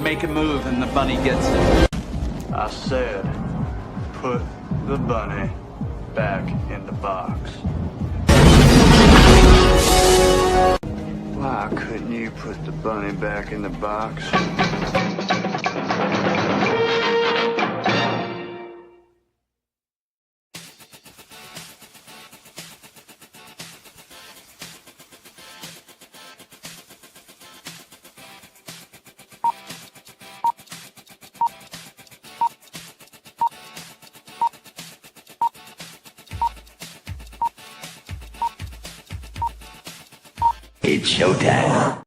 make a move and the bunny gets it. I said, put the bunny back in the box. Why couldn't you put the bunny back in the box? It's showtime.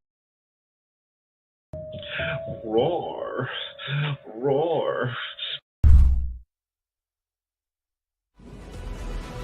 Roar. Roar.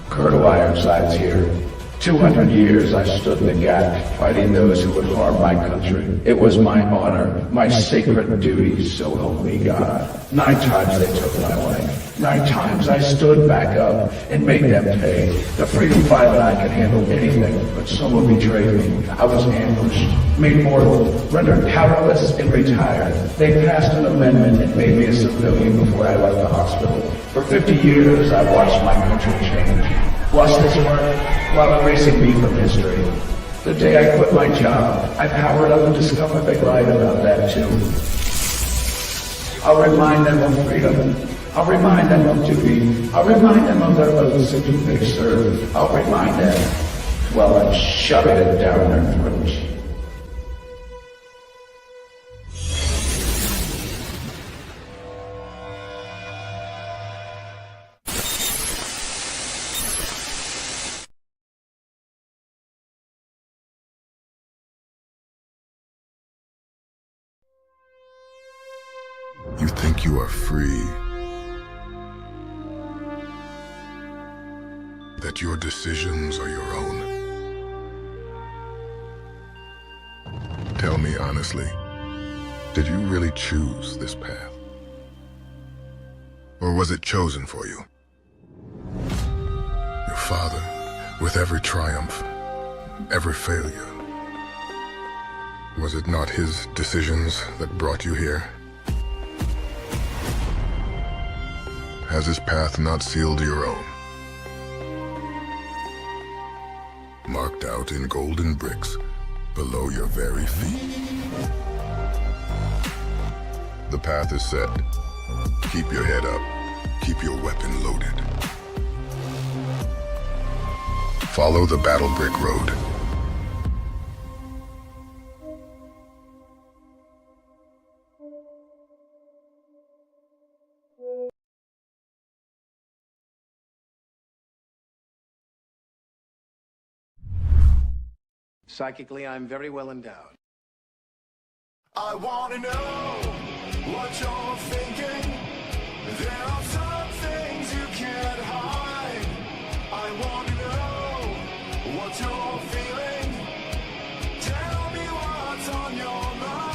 Colonel Ironsides here. 200 years I stood in the gap, fighting those who would harm my country. It was my honor, my sacred duty, so help me God. 9 times they took my life. 9 times I stood back up and made them pay. The freedom fighter and I could handle anything, but someone betrayed me. I was ambushed, made mortal, rendered powerless, and retired. They passed an amendment and made me a civilian before I left the hospital. For 50 years I watched my country change. Watched its work while erasing me from history. The day I quit my job, I powered up and discovered they lied about that too. I'll remind them of freedom. I'll remind them of duty. I'll remind them of their oaths and who they serve. I'll remind them while I'm shoving it down their throats. You think you are free, that your decisions are your own. Tell me honestly, did you really choose this path? Or was it chosen for you? Your father, with every triumph, every failure, was it not his decisions that brought you here? Has his path not sealed your own? Marked out in golden bricks below your very feet. The path is set. Keep your head up. Keep your weapon loaded. Follow the battle brick road. Psychically, I'm very well endowed. I want to know what you're thinking. There are some things you can't hide. I want to know what you're feeling. Tell me what's on your mind.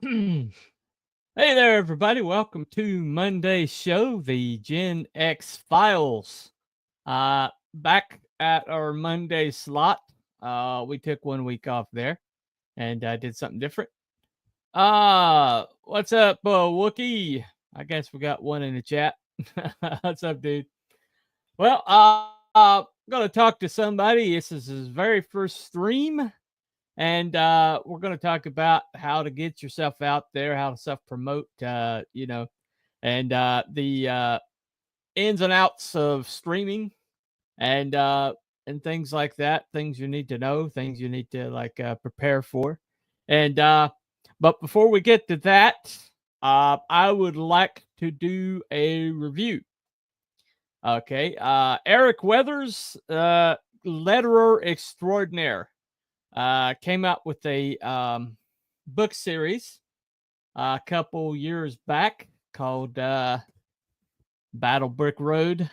Hey there, everybody. Welcome to Monday's show, the Gen X Files. Back at our Monday slot. We took 1 week off there and did something different. What's up, Wookie? I guess we got one in the chat. What's up, dude? Well, I'm going to talk to somebody. This is his very first stream. And we're going to talk about how to get yourself out there, how to self-promote, and the ins and outs of streaming and things like that, things you need to know, things you need to prepare for. And but before we get to that, I would like to do a review. Okay, Eric Weathers, letterer extraordinaire, came out with a book series a couple years back called Battle Brick Road.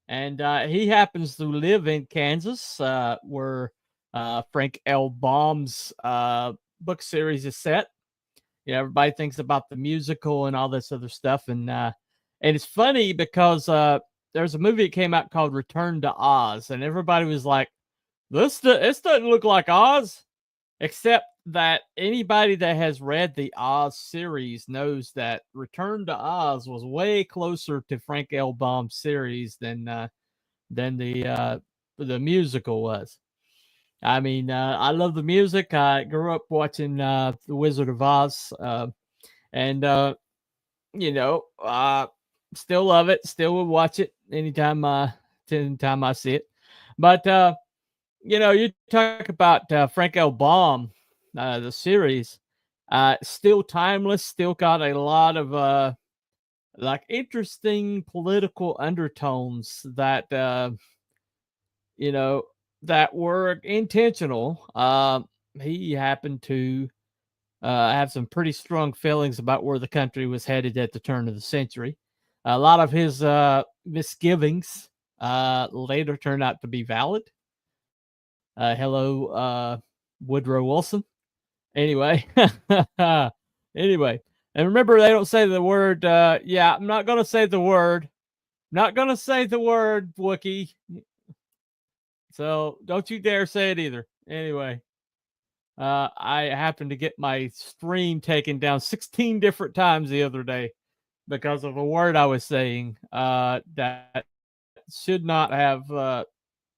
And he happens to live in Kansas, where Frank L. Baum's book series is set. You know, everybody thinks about the musical and all this other stuff. And it's funny because there's a movie that came out called Return to Oz. And everybody was like, this doesn't look like Oz. Except that anybody that has read the Oz series knows that Return to Oz was way closer to Frank L. Baum's series than the musical was. I mean, I love the music. I grew up watching The Wizard of Oz, and still love it. Still would watch it anytime I see it. But you talk about Frank L. Baum, the series, still timeless, still got a lot of interesting political undertones that that were intentional. He happened to have some pretty strong feelings about where the country was headed at the turn of the century. A lot of his misgivings later turned out to be valid. Hello, Woodrow Wilson. Anyway, anyway, and remember, they don't say the word. I'm not going to say the word. Not going to say the word, Wookie. So don't you dare say it either. Anyway, I happened to get my stream taken down 16 different times the other day because of a word I was saying that should not have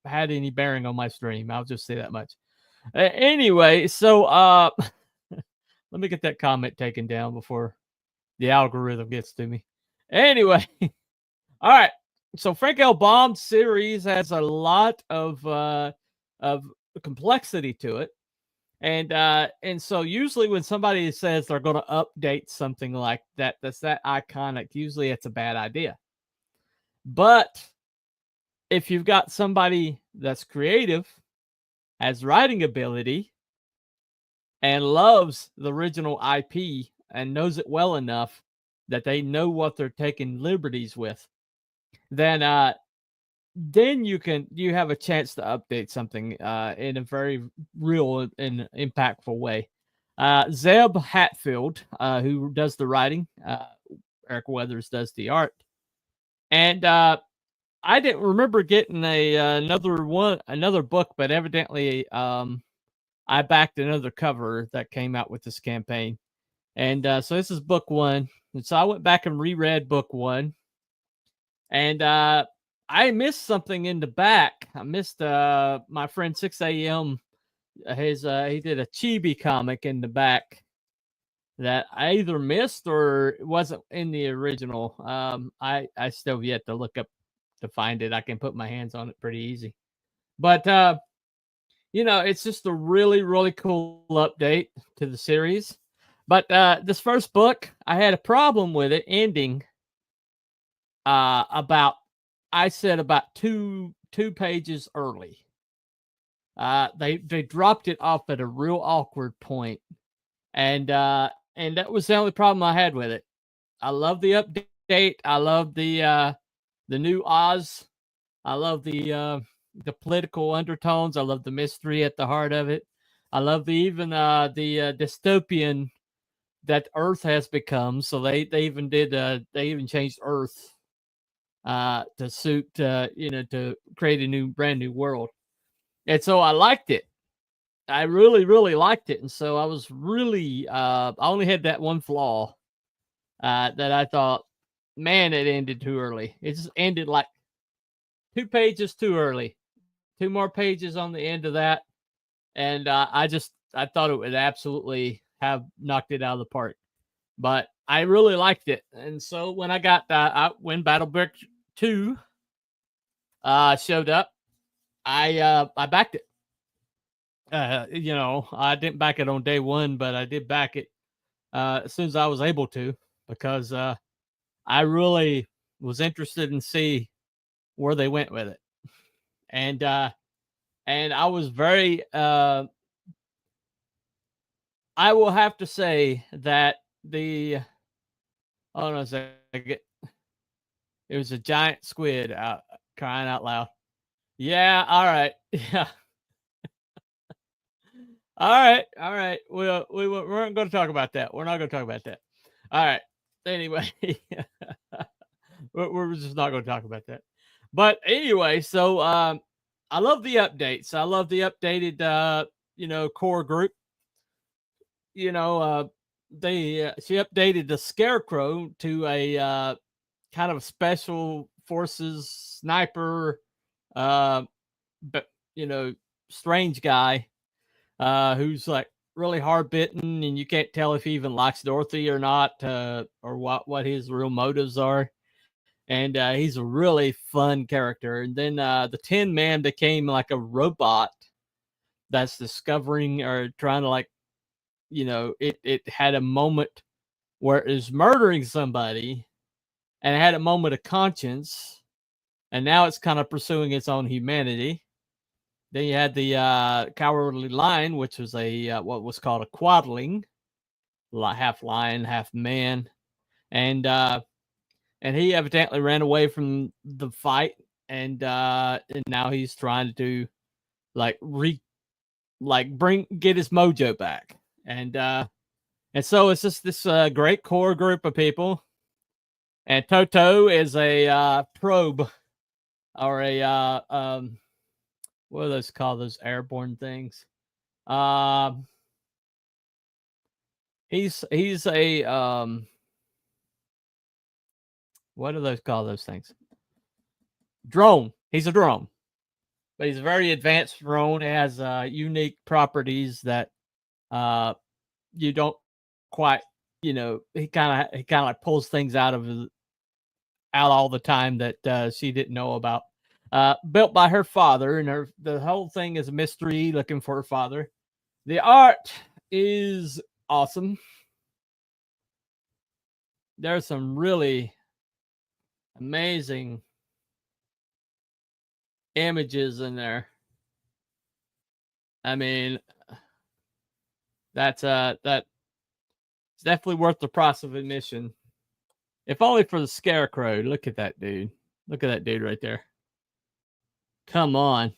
had any bearing on my stream. I'll just say that much. Anyway, so let me get that comment taken down before the algorithm gets to me. Anyway, all right. So Frank L. Baum's series has a lot of complexity to it, and so usually when somebody says they're going to update something like that, that's that iconic. Usually, it's a bad idea. But if you've got somebody that's creative, has writing ability, and loves the original IP and knows it well enough that they know what they're taking liberties with, then you have a chance to update something in a very real and impactful way. Zeb Hatfield, who does the writing, Eric Weathers does the art, and I didn't remember getting another book, but evidently I backed another cover that came out with this campaign, and so this is book one. And so I went back and reread book one. And I missed something in the back. I missed my friend 6 a.m. He did a chibi comic in the back that I either missed or it wasn't in the original. I still have yet to look up to find it. I can put my hands on it pretty easy. But it's just a really, really cool update to the series. But this first book, I had a problem with it ending about two pages early. They dropped it off at a real awkward point, and that was the only problem I had with it. I love the update. I love the new Oz. I love the political undertones. I love the mystery at the heart of it. I love the dystopian that Earth has become. So they even changed Earth to suit to create a brand new world. And so I liked it. I really, really liked it. And so I was really I only had that one flaw that I thought, man, it ended too early. It just ended like 2 pages too early. 2 more pages on the end of that. And I thought it would absolutely have knocked it out of the park. but I really liked it. And so when I got when Battle Brick 2 showed up, I backed it. I didn't back it on day one, but I did back it as soon as I was able to, because I really was interested in see where they went with it. And I was very I will have to say that hold on a second. It was a giant squid crying out loud. Yeah, all right. Yeah. All right. We weren't going to talk about that. We're not going to talk about that. All right. Anyway, we're just not going to talk about that. But anyway, so I love the updates. I love the updated core group. She updated the Scarecrow to a kind of special forces sniper, but strange guy who's like really hard bitten, and you can't tell if he even likes Dorothy or not, or what his real motives are. And he's a really fun character. And then the Tin Man became like a robot that's discovering or trying to it had a moment where it was murdering somebody, and it had a moment of conscience, and now it's kind of pursuing its own humanity. Then you had the Cowardly Lion, which was a what was called a quadling, half lion, half man, and he evidently ran away from the fight, and now he's trying to get his mojo back, and so it's just this great core group of people, and Toto is a probe, or a what are those called? Those airborne things. He's a what do those call those things? Drone. He's a drone, but he's a very advanced drone. It has unique properties that you don't quite. He kind of like pulls things out all the time that she didn't know about. Built by her father, and the whole thing is a mystery, looking for her father. The art is awesome. There's some really amazing images in there. I mean, that's definitely worth the price of admission. If only for the Scarecrow. Look at that dude. Look at that dude right there. Come on.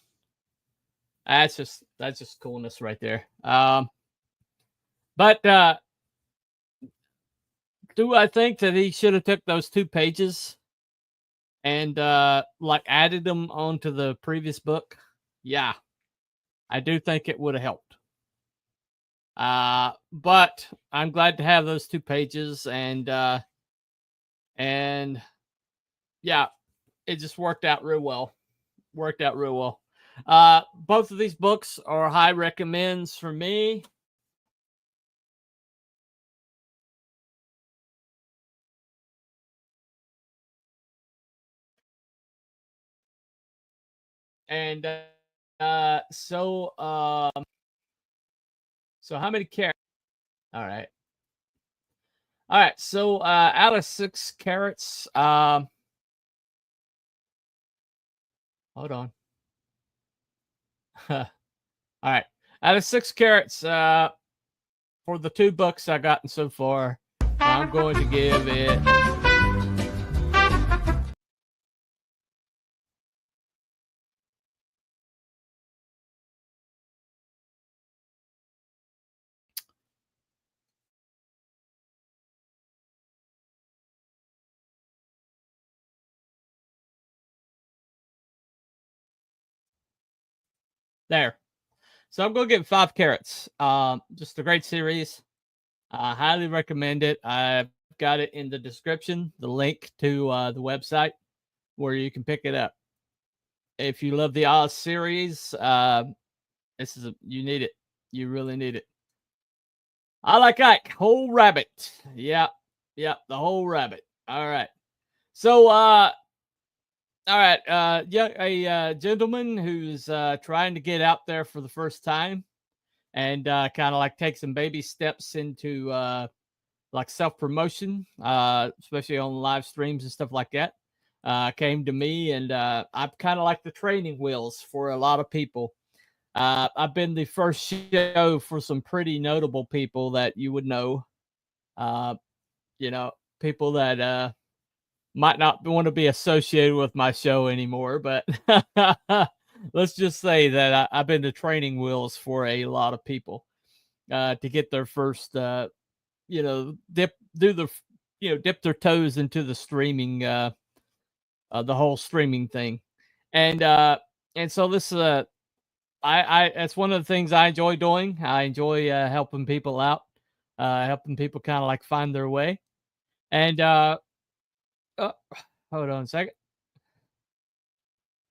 That's just coolness right there. But do I think that he should have took those 2 pages and added them onto the previous book? Yeah. I do think it would have helped. But I'm glad to have those 2 pages, and yeah, it just worked out real well. Both of these books are high recommends for me. And so how many carrots? All right. So out of 6 carrots, hold on. All right. Out of 6 carrots, for the 2 books I've gotten so far, I'm going to give it. There. So I'm going to give 5 carrots. Just a great series. I highly recommend it. I've got it in the description, the link to the website where you can pick it up. If you love the Oz series, you need it. You really need it. I like Ike. Whole rabbit. Yep. Yep. The whole rabbit. All right. So, all right. Yeah, a gentleman who's trying to get out there for the first time and kind of like take some baby steps into like self-promotion, especially on live streams and stuff like that, came to me, and I'm kind of like the training wheels for a lot of people. I've been the first show for some pretty notable people that you would know. You know, people that might not want to be associated with my show anymore, but let's just say that I've been the training wheels for a lot of people to get their first, dip their toes into the streaming, the whole streaming thing, and so this it's one of the things I enjoy doing. I enjoy helping people out, helping people kind of like find their way. And hold on a second.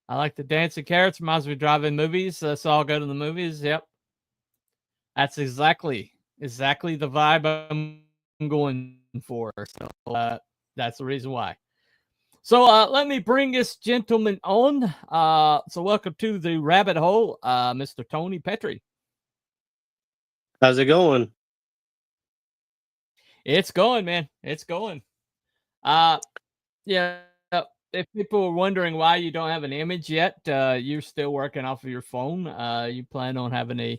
I like the dancing carrots. Reminds me of driving movies. So I'll go to the movies. Yep, that's exactly the vibe I'm going for. So that's the reason why. So let me bring this gentleman on. So welcome to the rabbit hole, Mr. Tony Petry. How's it going? It's going, man. It's going. Yeah. If people are wondering why you don't have an image yet, you're still working off of your phone. You plan on having a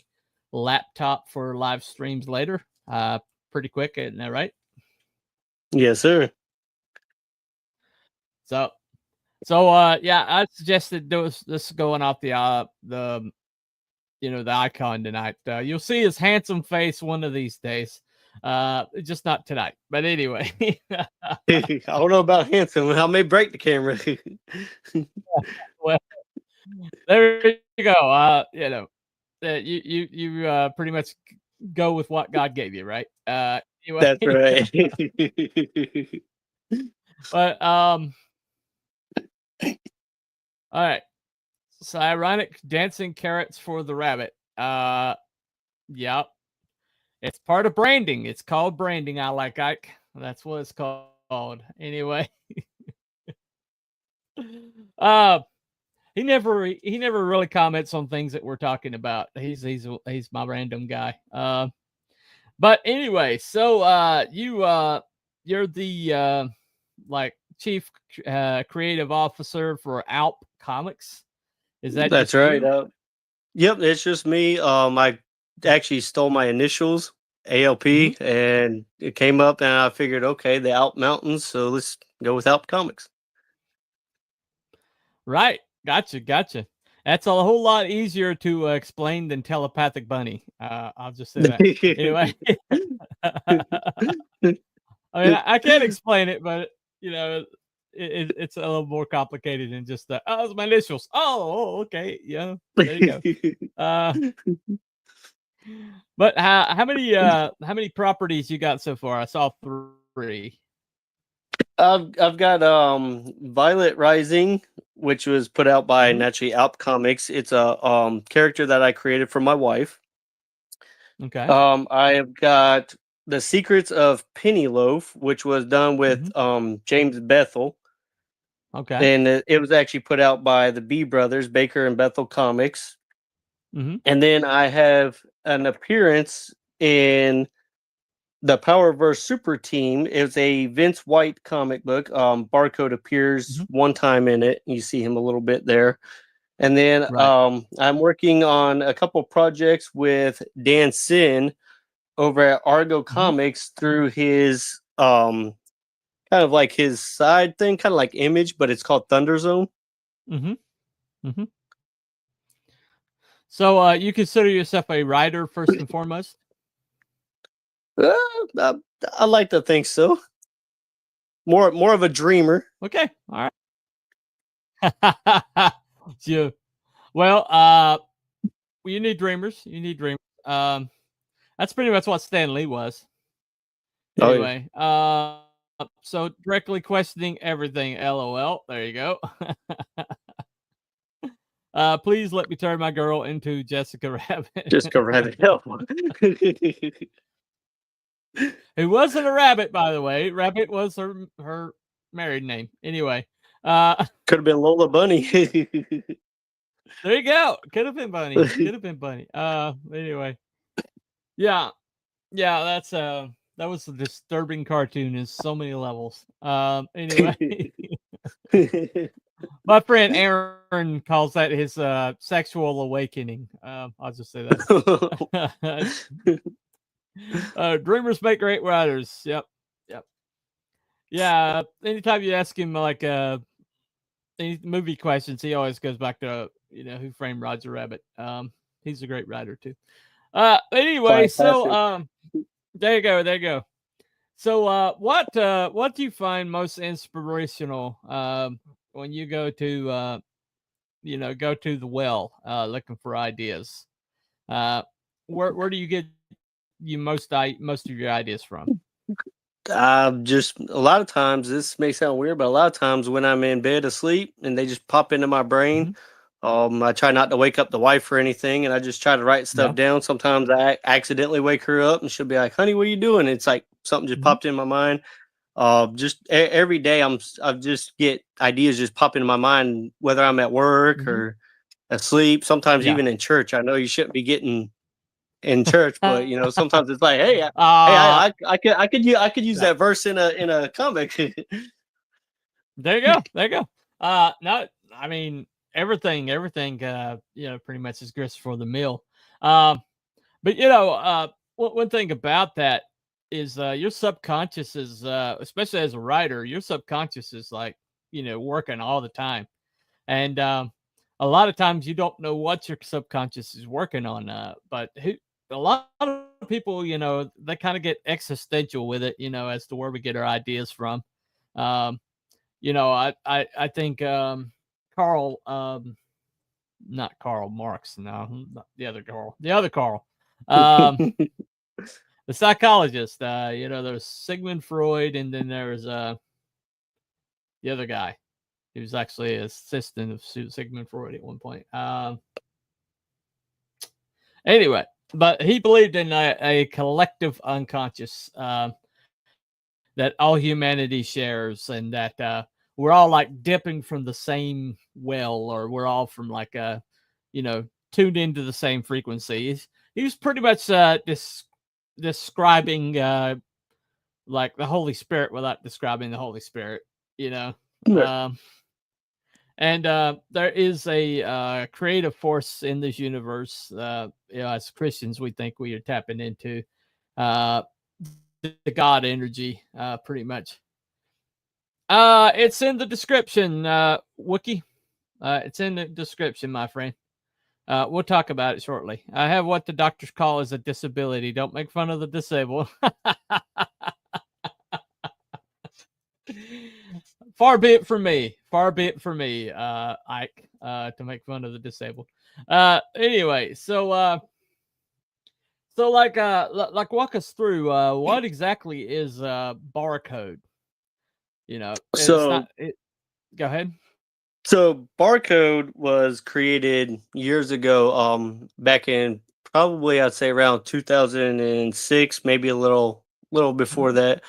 laptop for live streams later. Pretty quick, isn't that right? Yes, sir. So yeah, I suggested this going off the icon tonight. You'll see his handsome face one of these days. Just not tonight. But anyway. I don't know about handsome. I may break the camera. Well, there you go. You pretty much go with what God gave you, right? Anyway. That's right. But all right. So ironic dancing carrots for the rabbit. Yep. It's part of branding. It's called branding. I like Ike. That's what it's called. Anyway. He never really comments on things that we're talking about. He's my random guy. But anyway, so you're the like chief creative officer for Alp Comics. Is that That's just right. you? Yep, it's just me. I actually stole my initials, ALP, and it came up, and I figured, okay, the Alp Mountains, so let's go with Alp Comics. Right. Gotcha. That's a whole lot easier to explain than telepathic bunny. I'll just say that. Anyway. I mean, I can't explain it, but it's a little more complicated than just it's my initials. Oh, okay. Yeah. There you go. But how many properties you got so far? I saw 3. I've got Violet Rising, which was put out by naturally Alp Comics. It's a character that I created for my wife. Okay. I have got The Secrets of Pennyloaf, which was done with James Bethel. Okay. And it was actually put out by the B Brothers, Baker and Bethel Comics. And then I have an appearance in the Powerverse Super Team. It's a Vince White comic book. Barcode appears one time in it. You see him a little bit there. And then I'm working on a couple projects with Dan Sin over at Argo Comics through his kind of like his side thing, kind of like Image, but it's called Thunder Zone. So you consider yourself a writer first and foremost? I like to think so. More of a dreamer. Okay, all right. Well, you need dreamers. You need dreamers. That's pretty much what Stan Lee was. Anyway, so directly questioning everything. LOL. There you go. Please let me turn my girl into Jessica Rabbit. Jessica Rabbit. Who wasn't a rabbit, by the way. Rabbit was her married name. Anyway, Could have been Lola Bunny. there you go. Could have been Bunny. Could have been Bunny. Anyway, yeah, that's that was a disturbing cartoon in so many levels. Anyway, my friend Aaron calls that his sexual awakening. I'll just say that. Dreamers make great writers. Yep. Yeah. Anytime you ask him like any movie questions, he always goes back to Who Framed Roger Rabbit. He's a great writer too. Anyway, so there you go. So what do you find most inspirational when you go to the well looking for ideas? Where do you get most of your ideas from? Just a lot of times, this may sound weird, but a lot of times when I'm in bed asleep and they just pop into my brain, I try not to wake up the wife or anything, and I just try to write stuff down. Sometimes I accidentally wake her up and she'll be like, "Honey, what are you doing?" It's like something just popped in my mind. Just every day I just get ideas just pop into my mind, whether I'm at work or asleep, sometimes even in church. I know you shouldn't be getting in church, but sometimes it's like, hey, I could use that verse in a comic. There you go. No, I mean everything, pretty much is grist for the mill. But one thing about that is your subconscious is, especially as a writer, your subconscious is like working all the time, and a lot of times you don't know what your subconscious is working on. But a lot of people, they kind of get existential with it, as to where we get our ideas from. I think Karl, not Karl Marx, no, not the other Karl, the psychologist. There's Sigmund Freud, and then there's the other guy. He was actually an assistant of Sigmund Freud at one point. Anyway, but he believed in a collective unconscious that all humanity shares, and that we're all like dipping from the same well, or we're all from like tuned into the same frequency. He was pretty much describing like the Holy Spirit without describing the Holy Spirit, and there is a creative force in this universe. As Christians, we think we are tapping into the God energy, pretty much. It's in the description, Wookie. It's in the description, my friend. We'll talk about it shortly. I have what the doctors call as a disability. Don't make fun of the disabled. Far be it from me, Ike, to make fun of the disabled. Anyway, so like walk us through what exactly is barcode? Go ahead. So barcode was created years ago, back in probably I'd say around 2006, maybe a little before that.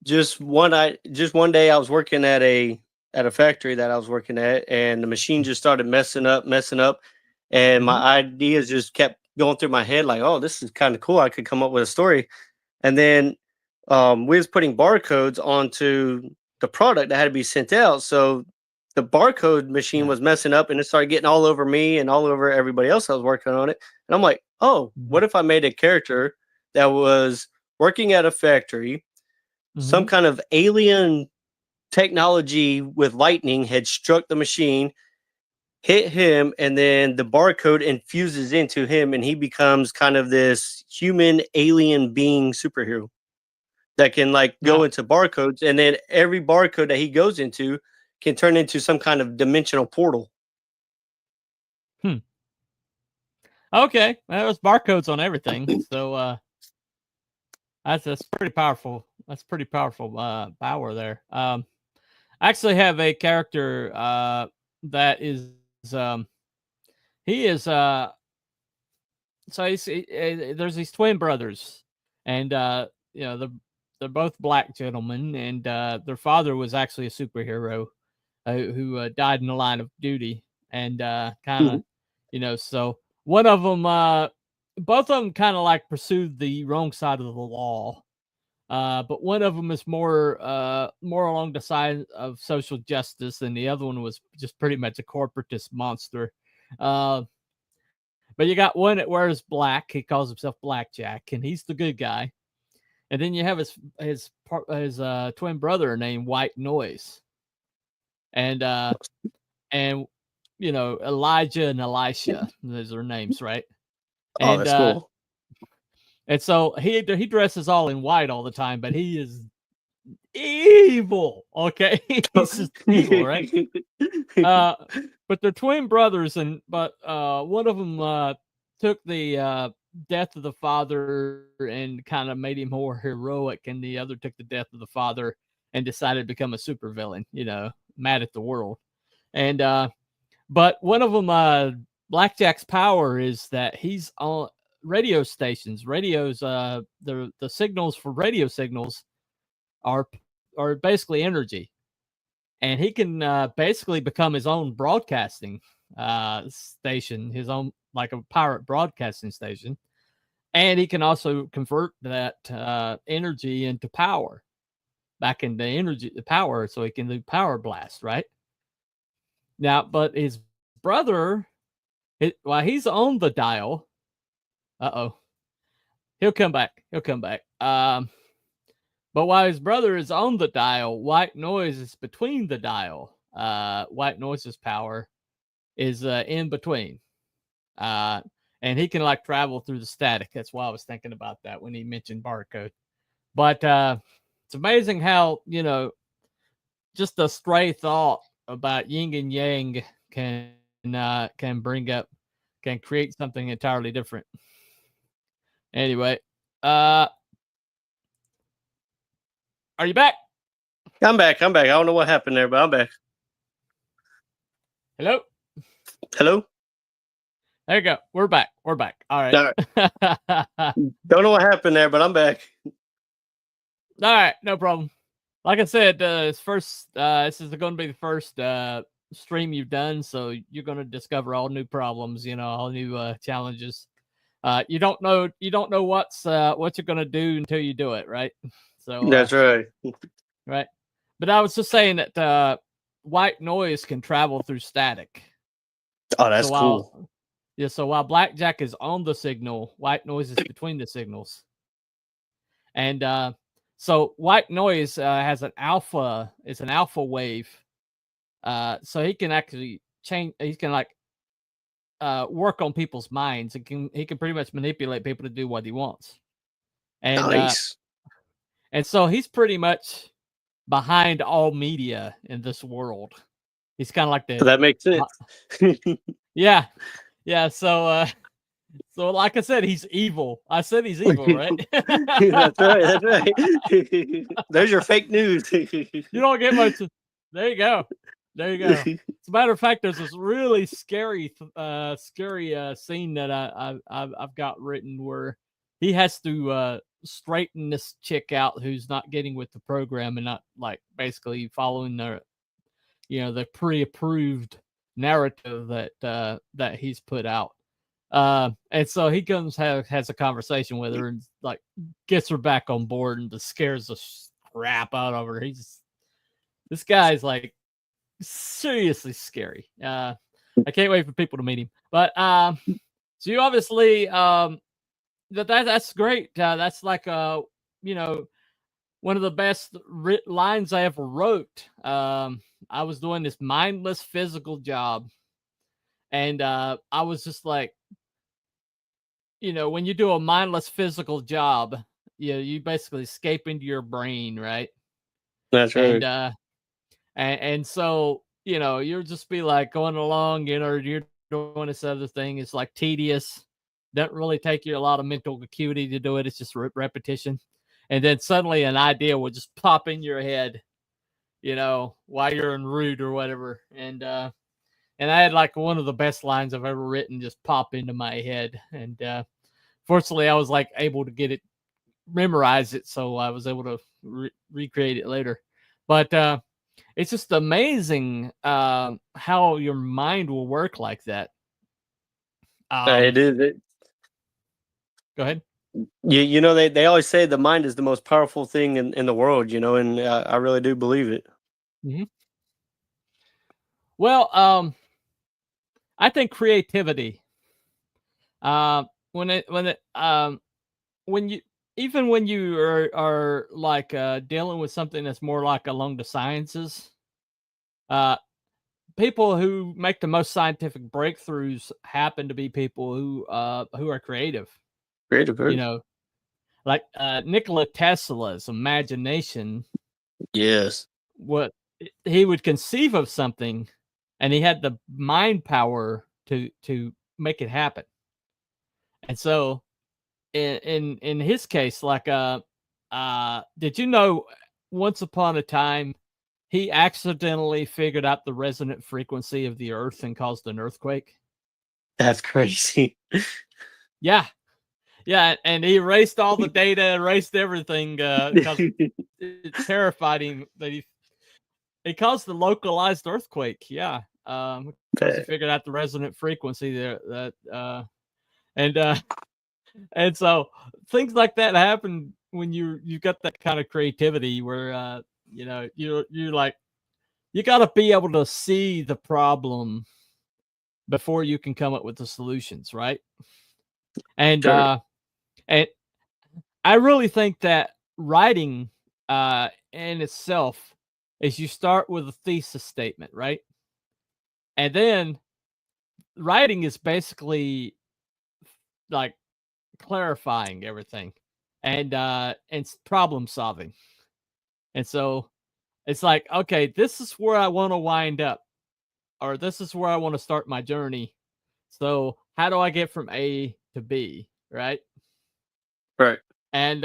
Just one day I was working at a factory that I was working at, and the machine just started messing up, and my ideas just kept going through my head like, oh, this is kind of cool. I could come up with a story. And then we was putting barcodes onto the product that had to be sent out. So the barcode machine was messing up, and it started getting all over me and all over everybody else that was working on it. And I'm like, oh, what if I made a character that was working at a factory? Some kind of alien technology with lightning had struck the machine, hit him, and then the barcode infuses into him, and he becomes kind of this human alien being superhero that can like go into barcodes, and then every barcode that he goes into can turn into some kind of dimensional portal. Okay, well, there's barcodes on everything, so that's pretty powerful. That's pretty powerful power there. I actually have a character that is he is so there's these twin brothers, and they're both black gentlemen, and their father was actually a superhero who died in the line of duty, and kind of, so one of them, both of them kind of like pursued the wrong side of the law. But one of them is more along the side of social justice, and the other one was just pretty much a corporatist monster. But you got one that wears black. He calls himself Blackjack, and he's the good guy. And then you have his twin brother named White Noise, and Elijah and Elisha. Those are names, right? Oh, that's cool. And so he dresses all in white all the time, but he is evil. Okay, he's just evil, right? But they're twin brothers, but one of them took the death of the father and kind of made him more heroic, and the other took the death of the father and decided to become a supervillain. Mad at the world. And but one of them, Blackjack's power is that he's on radio stations. The signals for radio signals are basically energy, and he can basically become his own broadcasting station, his own, like a pirate broadcasting station, and he can also convert that energy into power, back into the power, so he can do power blast, right? Now, but his brother, while he's on the dial, he'll come back. But while his brother is on the dial, White Noise is between the dial. White Noise's power is in between. And he can like travel through the static. That's why I was thinking about that when he mentioned barcode. But it's amazing how, just a stray thought about yin and yang can create something entirely different. Anyway, are you back? I'm back. I don't know what happened there, but I'm back. Hello? There you go. We're back. All right. All right. Don't know what happened there, but I'm back. All right. No problem. Like I said, this is going to be the first stream you've done, so you're going to discover all new problems, all new challenges. You don't know what you're going to do until you do it, right? So that's right. Right. But I was just saying that White Noise can travel through static. Oh, that's cool. Yeah, so while Blackjack is on the signal, White Noise is between the signals. And so White Noise has an alpha. It's an alpha wave. So he can actually change. He can work on people's minds. He can pretty much manipulate people to do what he wants. And nice. And so he's pretty much behind all media in this world. He's kind of like that makes sense. Yeah. So like I said, he's evil. I said he's evil, right? That's right. There's your fake news. You don't get much. There you go. As a matter of fact, there's this really scary scene that I've got written where he has to straighten this chick out who's not getting with the program and not like basically following the pre-approved narrative that he's put out. And so he comes has a conversation with her and like gets her back on board and just scares the crap out of her. This guy's like seriously scary. I can't wait for people to meet him. But so you obviously that's great. That's like one of the best lines I ever wrote. I was doing this mindless physical job, and I was just like, when you do a mindless physical job, you basically escape into your brain, right? That's right. And so you'll just be like going along, you're doing this other thing. It's like tedious. Doesn't really take you a lot of mental acuity to do it. It's just repetition. And then suddenly an idea will just pop in your head, while you're en route or whatever. And I had like one of the best lines I've ever written just pop into my head. And fortunately, I was like able to get it memorize it, so I was able to recreate it later. But it's just amazing how your mind will work like that. It is. Go ahead. You know, they always say the mind is the most powerful thing in the world, you know, and I really do believe it. Mm-hmm. Well, I think creativity. When you are like dealing with something that's more like along the sciences, people who make the most scientific breakthroughs happen to be people who are creative. Creative, you know, like Nikola Tesla's imagination. Yes. What he would conceive of something, and he had the mind power to make it happen. And so in his case, like did you know once upon a time he accidentally figured out the resonant frequency of the earth and caused an earthquake? That's crazy. Yeah. And he erased all the data, erased everything because it terrified him that he caused the localized earthquake. Yeah. Because he figured out the resonant frequency there that and so things like that happen when you've got that kind of creativity where you're like, you got to be able to see the problem before you can come up with the solutions, right? And Sure. and I really think that writing in itself is you start with a thesis statement, right? And then writing is basically like clarifying everything and problem solving. And so it's like, okay, this is where I want to wind up, or this is where I want to start my journey. So how do I get from A to B, right? Right. And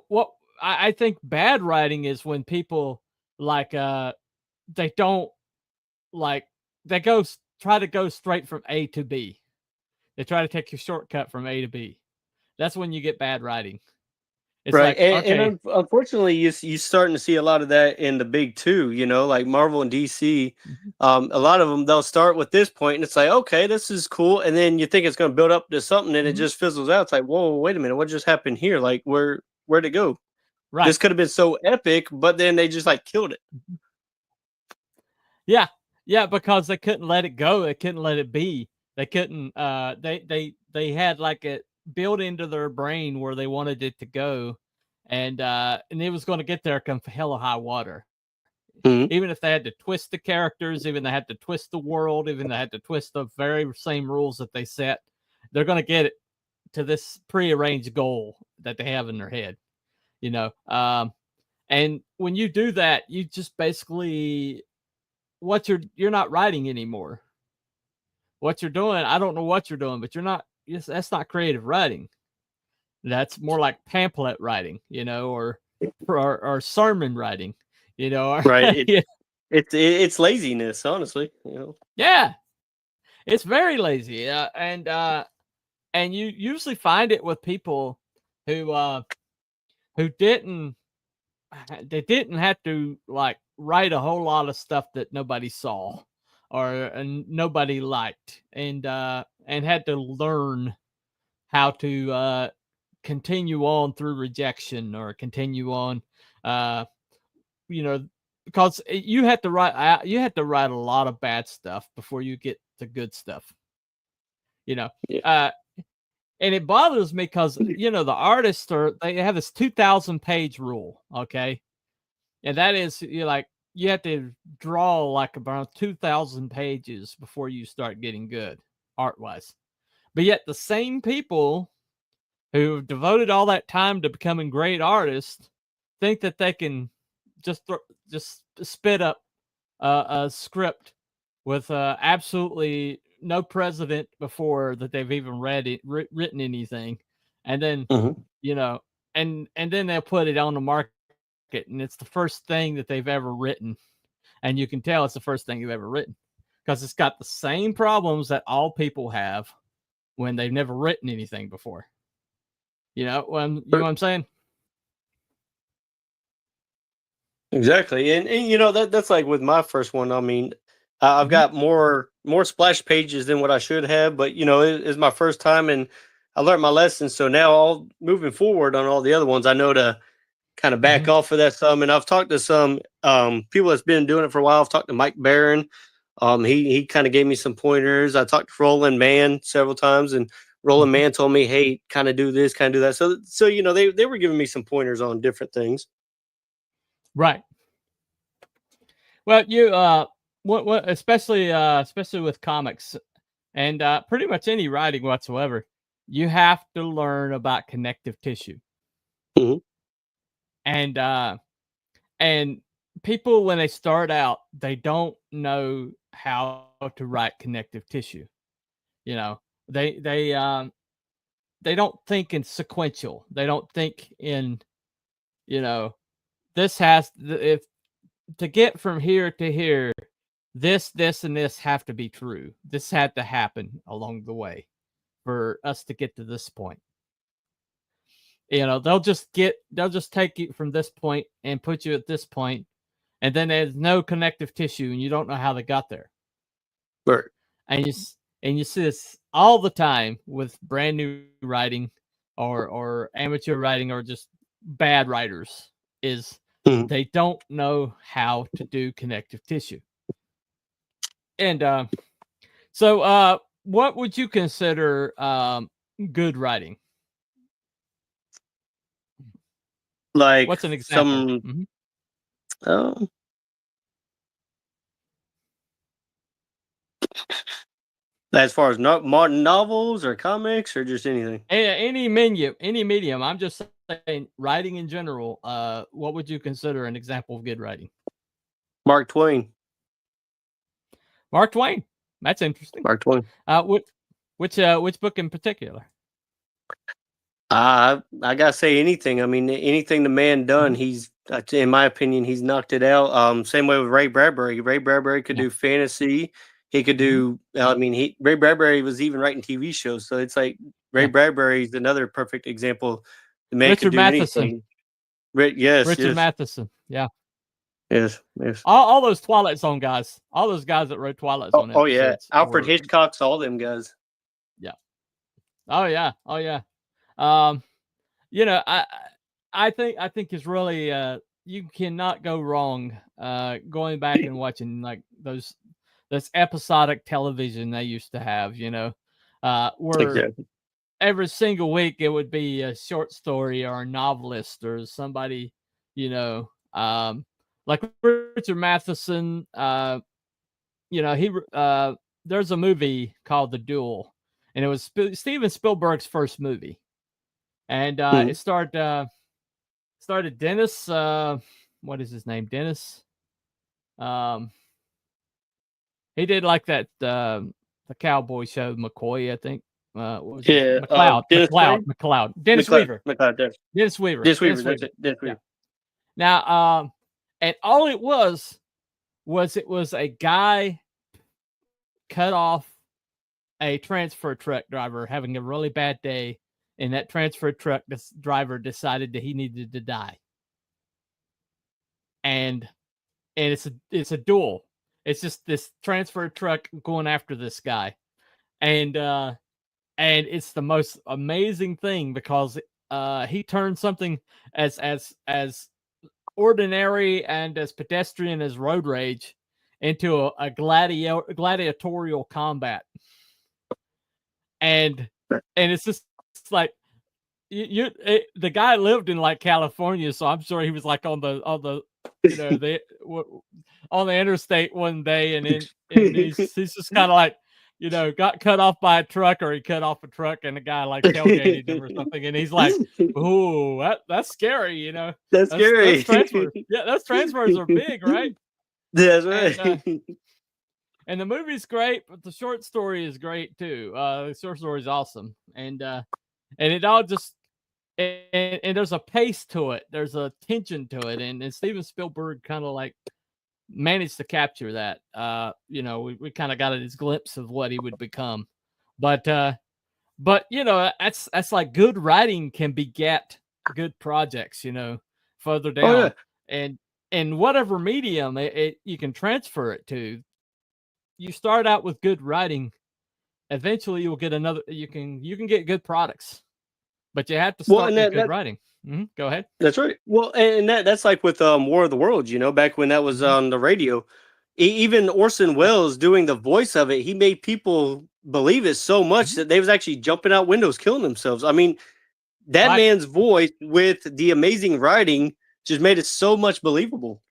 what I think bad writing is when people like they don't like they try to go straight from A to B. They try to take your shortcut from A to B. That's when you get bad writing. It's Right. like, okay, And unfortunately, you starting to see a lot of that in the big two, you know, like Marvel and DC. A lot of them, they'll start with this point and it's like, okay, this is cool. And then you think it's going to build up to something and it just fizzles out. It's like, whoa, wait a minute. What just happened here? Like, where'd it go? right. This could have been so epic, but then they just like killed it. Yeah, because they couldn't let it go. They couldn't let it be. They couldn't they had like it built into their brain where they wanted it to go, and it was going to get there come hell or high water. Mm-hmm. Even if they had to twist the characters, even they had to twist the world, even they had to twist the very same rules that they set, they're going to get it to this prearranged goal that they have in their head, you know. And when you do that, you just basically you're not writing anymore. What you're doing, I don't know what you're doing, but that's not creative writing. That's more like pamphlet writing, you know, or sermon writing, you know. Right. It's laziness, honestly, you know. Yeah, it's very lazy. And you usually find it with people who didn't have to like write a whole lot of stuff that nobody saw or nobody liked, and had to learn how to continue on through rejection or continue on, because you have to write a lot of bad stuff before you get to good stuff, you know. Yeah. And it bothers me because, you know, the artists they have this 2,000 page rule. Okay. And that is, you have to draw like around 2,000 pages before you start getting good art wise. But yet the same people who devoted all that time to becoming great artists think that they can just spit up a script with absolutely no precedent before that they've even written anything, and then you know, and then they'll put it on the market, and it's the first thing that they've ever written, and you can tell it's the first thing you've ever written because it's got the same problems that all people have when they've never written anything before. You know what I'm saying? Exactly, and you know that's like with my first one. I mean, I've got more splash pages than what I should have, but you know, it's my first time, and I learned my lesson. So now, all moving forward on all the other ones, I know to kind of back off of that some. And I've talked to some people that's been doing it for a while. I've talked to Mike Barron. He kind of gave me some pointers. I talked to Roland Mann several times, and Roland Mann told me, "Hey, kind of do this, kind of do that." So you know, they were giving me some pointers on different things. Right. Well, you what especially with comics and pretty much any writing whatsoever, you have to learn about connective tissue. And people, when they start out, they don't know how to write connective tissue. You know, they don't think in sequential. They don't think in, you know, this has if to get from here to here, this, and this have to be true. This had to happen along the way for us to get to this point. You know, they'll just take you from this point and put you at this point, and then there's no connective tissue, and you don't know how they got there. Right. And you see this all the time with brand new writing, or amateur writing, or just bad writers. Is they don't know how to do connective tissue. And so what would you consider good writing? Like, what's an example? As far as modern novels or comics or just anything? Any medium. I'm just saying, writing in general. What would you consider an example of good writing? Mark Twain. Mark Twain. That's interesting. Mark Twain. Which book in particular? I gotta say anything. I mean, anything the man done, he's, in my opinion, he's knocked it out. Same way with Ray Bradbury. Ray Bradbury could do fantasy. He could do. I mean, Ray Bradbury was even writing TV shows. So it's like Ray Bradbury is another perfect example. The man Richard could do Matheson. anything. Richard Matheson. Yeah. Yes. All those Twilight Zone guys. All those guys that wrote Twilight Zone. Oh yeah, Alfred Hitchcock's, all them guys. Yeah. Oh yeah. You know, I think it's really you cannot go wrong going back and watching like those episodic television they used to have, you know, where every single week it would be a short story or a novelist or somebody, you know, like Richard Matheson. You know, there's a movie called The Duel, and it was Steven Spielberg's first movie. And it started Dennis. What is his name? Dennis. He did like that the cowboy show, McCoy, I think. What was it? McLeod. Dennis Weaver. Dennis Weaver. Yeah. Now, and all it was a guy cut off a transfer truck driver having a really bad day. And that transfer truck driver decided that he needed to die. And it's a duel. It's just this transfer truck going after this guy. And it's the most amazing thing because he turned something as ordinary and as pedestrian as road rage into a gladiatorial combat. And it's just like the guy lived in like California, so I'm sure he was like on the you know on the interstate one day, and he's just kind of like, you know, got cut off by a truck, or he cut off a truck and the guy like tailgated him or something, and he's like, "Ooh, that's scary," you know. That's scary. Those transfers, those transfers are big, right? That's right. And the movie's great, but the short story is great too. The short story is awesome, and it all just and there's a pace to it. There's a tension to it, and Steven Spielberg kind of like managed to capture that. You know, we kind of got his glimpse of what he would become, but but that's like good writing can beget good projects, further down. Oh, yeah. And in whatever medium you can transfer it to. You start out with good writing, eventually you'll get you can get good products, but you have to start with good writing. Go ahead. That's right. Well, and that's like with War of the Worlds, back when that was on the radio. Even Orson Welles doing the voice of it, he made people believe it so much that they was actually jumping out windows, killing themselves. I mean, that man's voice with the amazing writing just made it so much believable.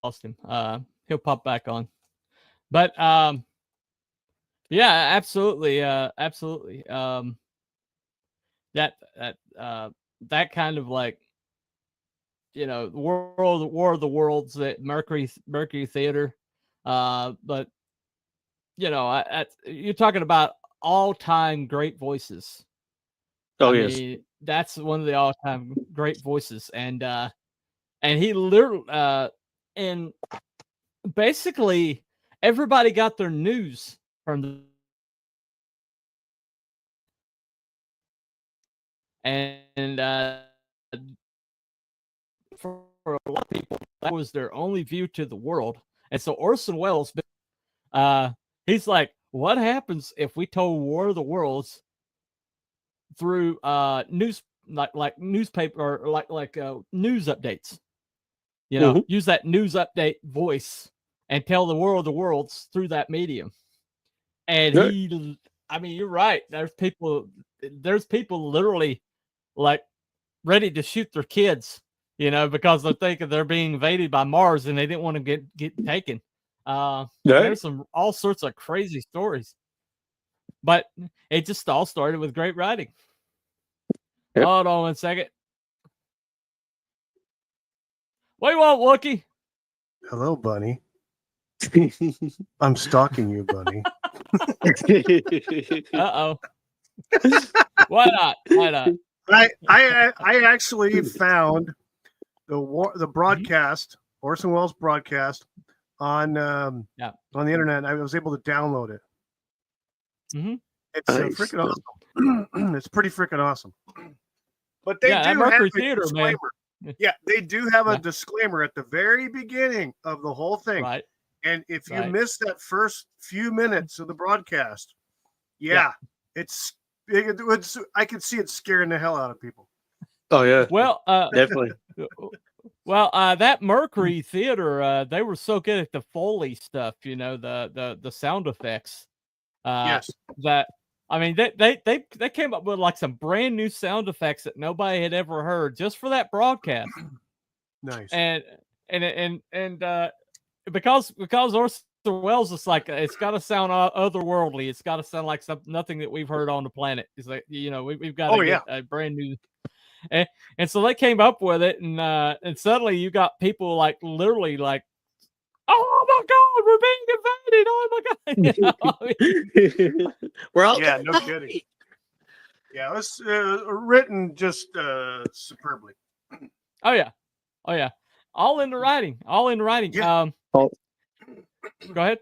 Lost him. He'll pop back on. But yeah, absolutely. Absolutely. That kind of like, War of the Worlds, that Mercury Theater. But you're talking about all-time great voices. Oh, I yes. mean, that's one of the all-time great voices. And he literally and basically everybody got their news from the for a lot of people, that was their only view to the world. And so Orson Welles, he's like, what happens if we told War of the Worlds through news, like newspaper, or like news updates? Use that news update voice and tell the War of the Worlds through that medium. And you're right. There's people literally like ready to shoot their kids, because they're thinking they're being invaded by Mars and they didn't want to get taken. There's all sorts of crazy stories, but it just all started with great writing. Yep. Hold on 1 second. What do you want, Wookie? Hello, Bunny. I'm stalking you, Bunny. Uh-oh. Why not? I actually found the broadcast, Orson Welles broadcast, on the internet. I was able to download it. It's freaking awesome. It's pretty freaking awesome. But they do have a disclaimer. Yeah, they do have a disclaimer at the very beginning of the whole thing. Right. And if you miss that first few minutes of the broadcast, it's I can see it scaring the hell out of people. Oh yeah. Well, definitely. Well, that Mercury Theater, they were so good at the Foley stuff, the sound effects. Yes. That they came up with like some brand new sound effects that nobody had ever heard just for that broadcast. Nice. And because Orson Welles is like, it's got to sound otherworldly. It's got to sound like nothing that we've heard on the planet. It's like, we've got to get a brand new. And so they came up with it, and suddenly you got people like literally like, oh my God, we're being invaded! Oh my God! We're all no kidding. Yeah, it was written just superbly. Oh yeah, all in the writing. Yeah. Go ahead.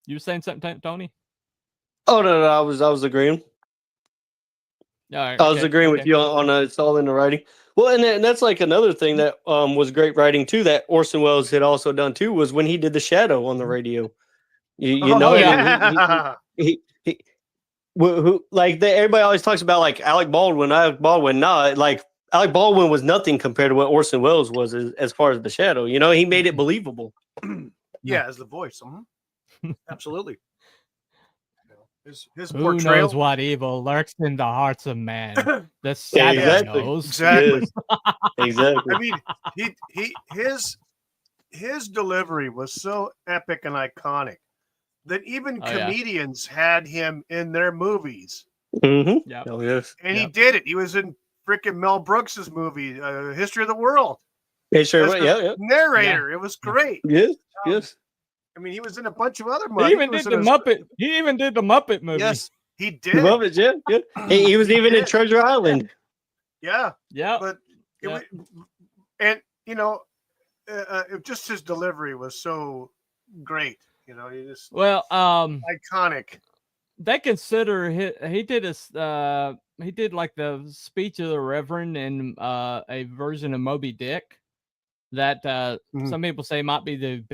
You were saying something, Tony? Oh no, I was agreeing. All right, I was agreeing with you on it's all in the writing. Well, and that's like another thing that was great writing too, that Orson Welles had also done too, was when he did the Shadow on the radio. Everybody always talks about like Alec Baldwin. Like Alec Baldwin was nothing compared to what Orson Welles was as far as the Shadow. He made it believable. Yeah, as the voice. Absolutely. His Who portrayal. knows what evil lurks in the hearts of man? The Shadow knows. Exactly. Exactly. I mean, his delivery was so epic and iconic that even comedians had him in their movies. Mm-hmm. Yep. Oh yes. And he did it. He was in freaking Mel Brooks's movie, History of the World. Narrator. It was great. Yes. Yes. I mean, he was in a bunch of other movies. He even did the Muppet movie. Yes, He did. Love it, yeah. He was even in Treasure Island. Yeah. Yeah. But and just his delivery was so great. You know, he just iconic. They consider he did like the speech of the Reverend in a version of Moby Dick that some people say might be the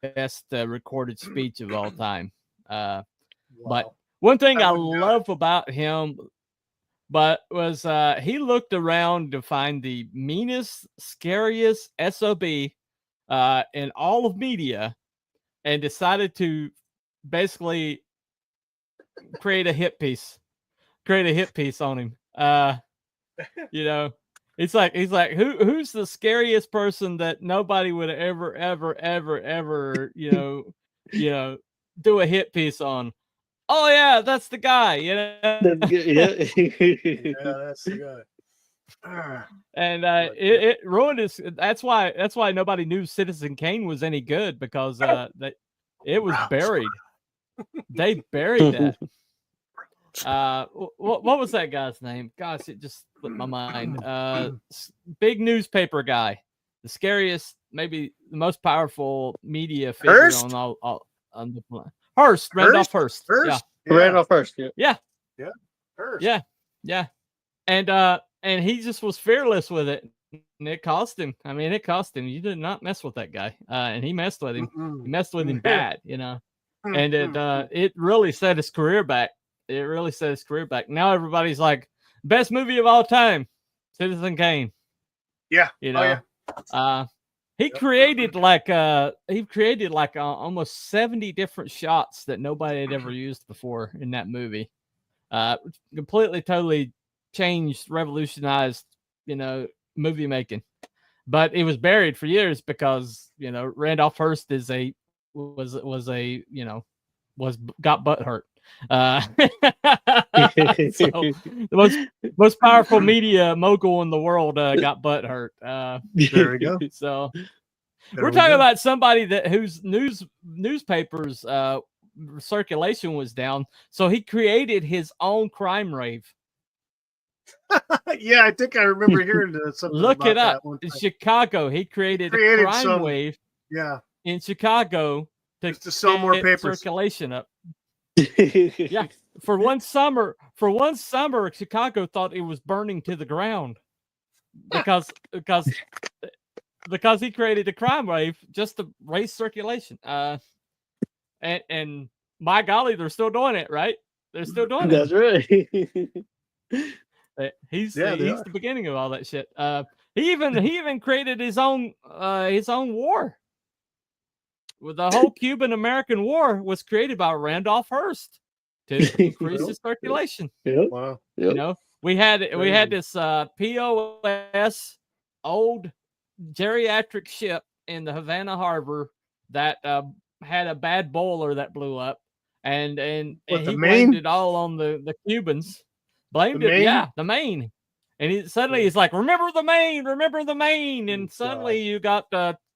best recorded speech of all time. But one thing I love about him was he looked around to find the meanest, scariest SOB in all of media and decided to basically create a hit piece on him. You know, he's like, who's the scariest person that nobody would ever, do a hit piece on? Oh yeah, that's the guy. You know, That's good. Yeah, that's the guy. And it ruined his. That's why nobody knew Citizen Kane was any good, because it was buried. They buried that. What was that guy's name? Gosh, it just slipped my mind. Big newspaper guy, the scariest, maybe the most powerful media figure on the planet. Hearst, Randolph Hearst. Yeah. Randolph Hearst. Yeah. Hearst. Yeah. And he just was fearless with it. And it cost him. I mean, it cost him. You did not mess with that guy. And he messed with him. He messed with him bad, you know. And it really set his career back. It really set his career back. Now everybody's like, best movie of all time, Citizen Kane. Yeah. You know. He created like almost 70 different shots that nobody had ever used before in that movie. Completely, totally changed, revolutionized, movie making. But it was buried for years because, Randolph Hearst got butt hurt. So the most powerful media mogul in the world got butt hurt. There we go. So we're talking about somebody whose newspapers circulation was down, so he created his own crime rave. Yeah, I think I remember hearing something. Look about it up. that In Chicago, he created a crime wave. Yeah, in Chicago to sell more papers. Circulation up. Yeah, for one summer, Chicago thought it was burning to the ground because he created a crime wave just to raise circulation. And my golly, they're still doing it, right? They're still doing That's it. Right. He's the beginning of all that shit. He even created his own war. With the whole Cuban-American War was created by Randolph Hearst to increase the circulation. Yep. Wow. Yep. We had this POS old geriatric ship in the Havana Harbor that had a bad boiler that blew up, and he blamed it all on the Cubans. Blamed it, yeah, the Maine. And suddenly he's like, remember the Maine, and suddenly you got